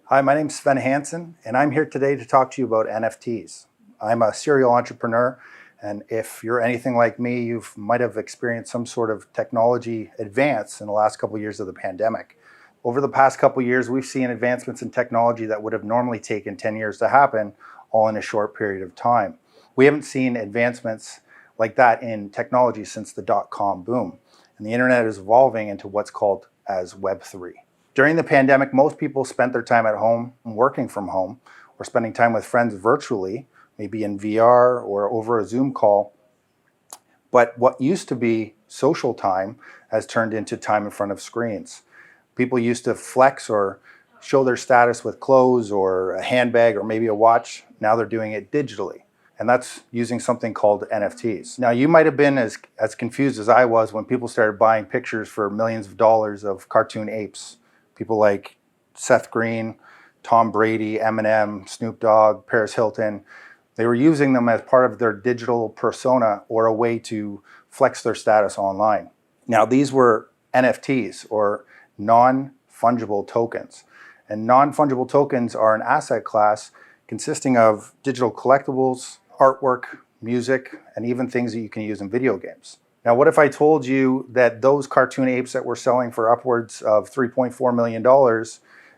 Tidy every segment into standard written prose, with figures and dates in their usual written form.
Hi, my name's Sven Hansen, and I'm here today to talk to you about NFTs. I'm a serial entrepreneur, and if you're anything like me, you might have experienced some sort of technology advance in the last couple of years of the pandemic. Over the past couple of years, we've seen advancements in technology that would have normally taken 10 years to happen, all in a short period of time. We haven't seen advancements like that in technology since the dot-com boom, and the internet is evolving into what's called as Web3. During the pandemic, most people spent their time at home working from home or spending time with friends virtually, maybe in VR or over a Zoom call. But what used to be social time has turned into time in front of screens. People used to flex or show their status with clothes or a handbag or maybe a watch. Now they're doing it digitally. And that's using something called NFTs. Now, you might have been as confused as I was when people started buying pictures for millions of dollars of cartoon apes. People like Seth Green, Tom Brady, Eminem, Snoop Dogg, Paris Hilton. They were using them as part of their digital persona or a way to flex their status online. Now, these were NFTs, or non-fungible tokens. And non-fungible tokens are an asset class consisting of digital collectibles, artwork, music, and even things that you can use in video games. Now, what if I told you that those cartoon apes that were selling for upwards of $3.4 million,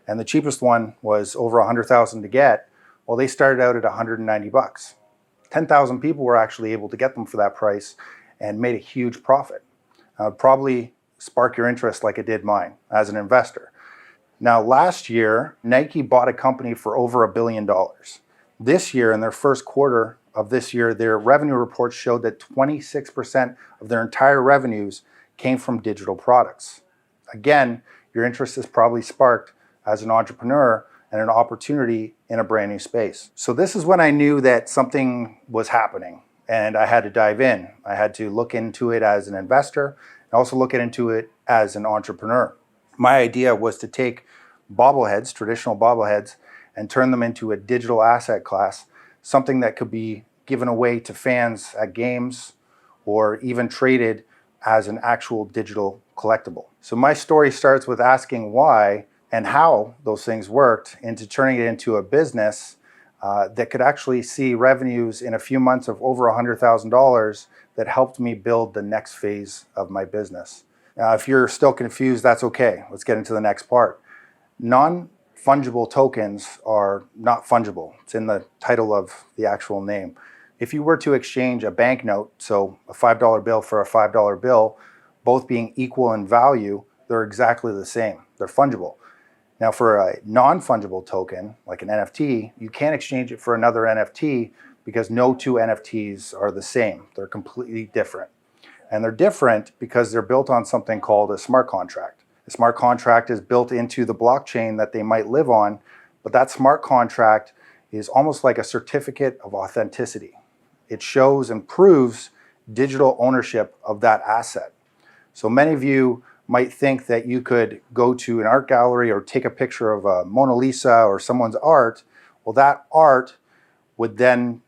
and the cheapest one was over $100,000 to get, well, they started out at 190 bucks. 10,000 people were actually able to get them for that price and made a huge profit. It would probably spark your interest like it did mine as an investor. Now, last year, Nike bought a company for over $1 billion. This year, in their first quarter of this year, their revenue reports showed that 26% of their entire revenues came from digital products. Again, your interest is probably sparked as an entrepreneur and an opportunity in a brand new space. So this is when I knew that something was happening and I had to dive in. I had to look into it as an investor and also look into it as an entrepreneur. My idea was to take bobbleheads, traditional bobbleheads, and turn them into a digital asset class, something that could be given away to fans at games or even traded as an actual digital collectible. So my story starts with asking why and how those things worked into turning it into a business that could actually see revenues in a few months of over $100,000 that helped me build the next phase of my business. Now, if you're still confused, that's okay. Let's get into the next part. Non-fungible tokens are not fungible. It's in the title of the actual name. If you were to exchange a banknote, so a $5 bill for a $5 bill, both being equal in value, they're exactly the same. They're fungible. Now, for a non-fungible token, like an NFT, you can't exchange it for another NFT because no two NFTs are the same. They're completely different. And they're different because they're built on something called a smart contract. A smart contract is built into the blockchain that they might live on, but that smart contract is almost like a certificate of authenticity. It shows and proves digital ownership of that asset. So many of you might think that you could go to an art gallery or take a picture of a Mona Lisa or someone's art. Well, that art would then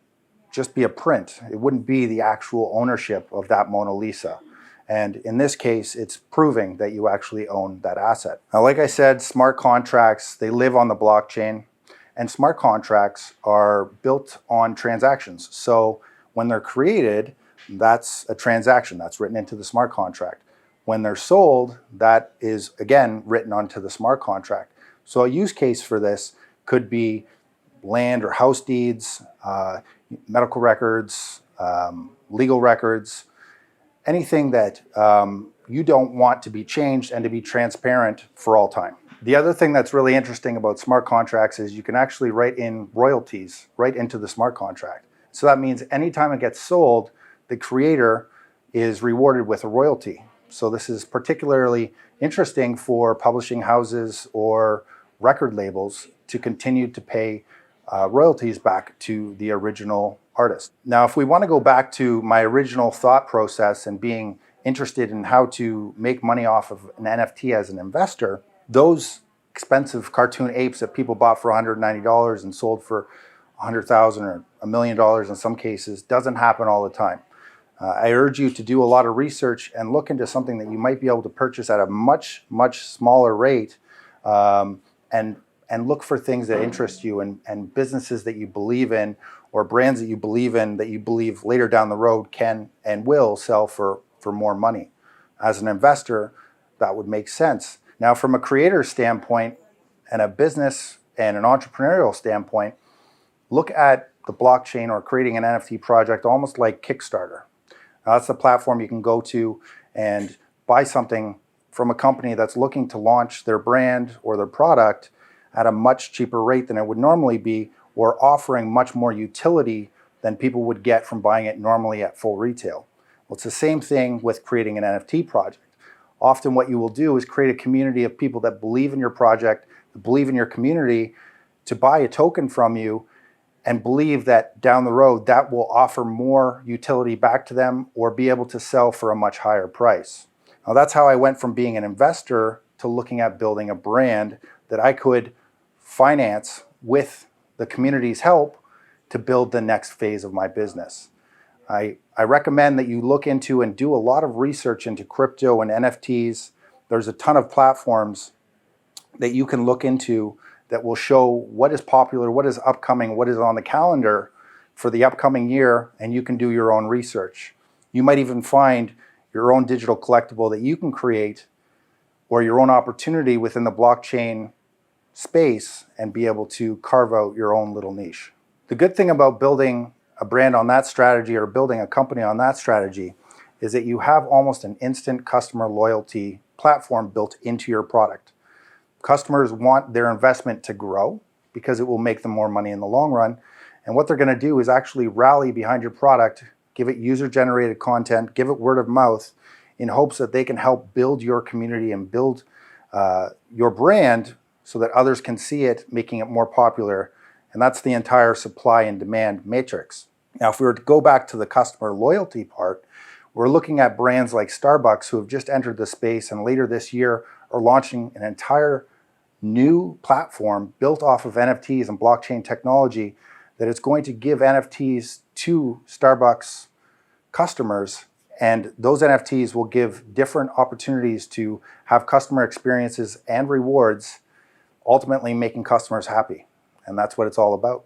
just be a print. It wouldn't be the actual ownership of that Mona Lisa. And in this case, it's proving that you actually own that asset. Now, like I said, smart contracts, they live on the blockchain, and smart contracts are built on transactions. So when they're created, that's a transaction that's written into the smart contract. When they're sold, that is, again, written onto the smart contract. So a use case for this could be land or house deeds, medical records, legal records, anything that you don't want to be changed and to be transparent for all time. The other thing that's really interesting about smart contracts is you can actually write in royalties right into the smart contract. So that means anytime it gets sold, the creator is rewarded with a royalty. So this is particularly interesting for publishing houses or record labels to continue to pay royalties back to the original artist. Now, if we want to go back to my original thought process and being interested in how to make money off of an NFT as an investor, those expensive cartoon apes that people bought for $190 and sold for $100,000 or $1 million in some cases doesn't happen all the time. I urge you to do a lot of research and look into something that you might be able to purchase at a much, much smaller rate and and look for things that interest you and businesses that you believe in or brands that you believe in that you believe later down the road can and will sell for more money. As an investor, that would make sense. Now, from a creator standpoint and a business and an entrepreneurial standpoint, look at the blockchain or creating an NFT project almost like Kickstarter. Now, that's the platform you can go to and buy something from a company that's looking to launch their brand or their product at a much cheaper rate than it would normally be, or offering much more utility than people would get from buying it normally at full retail. Well, it's the same thing with creating an NFT project. Often what you will do is create a community of people that believe in your project, that believe in your community, to buy a token from you and believe that down the road that will offer more utility back to them or be able to sell for a much higher price. Now, that's how I went from being an investor to looking at building a brand that I could finance with the community's help to build the next phase of my business. I recommend that you look into and do a lot of research into crypto and NFTs. There's a ton of platforms that you can look into that will show what is popular, what is upcoming, what is on the calendar for the upcoming year, and you can do your own research. You might even find your own digital collectible that you can create or your own opportunity within the blockchain space and be able to carve out your own little niche. The good thing about building a brand on that strategy or building a company on that strategy is that you have almost an instant customer loyalty platform built into your product. Customers want their investment to grow because it will make them more money in the long run. And what they're going to do is actually rally behind your product, give it user-generated content, give it word of mouth in hopes that they can help build your community and build your brand so that others can see it, making it more popular. And that's the entire supply and demand matrix. Now, if we were to go back to the customer loyalty part, we're looking at brands like Starbucks who have just entered the space and later this year are launching an entire new platform built off of NFTs and blockchain technology that is going to give NFTs to Starbucks customers, and those NFTs will give different opportunities to have customer experiences and rewards, ultimately making customers happy. And that's what it's all about.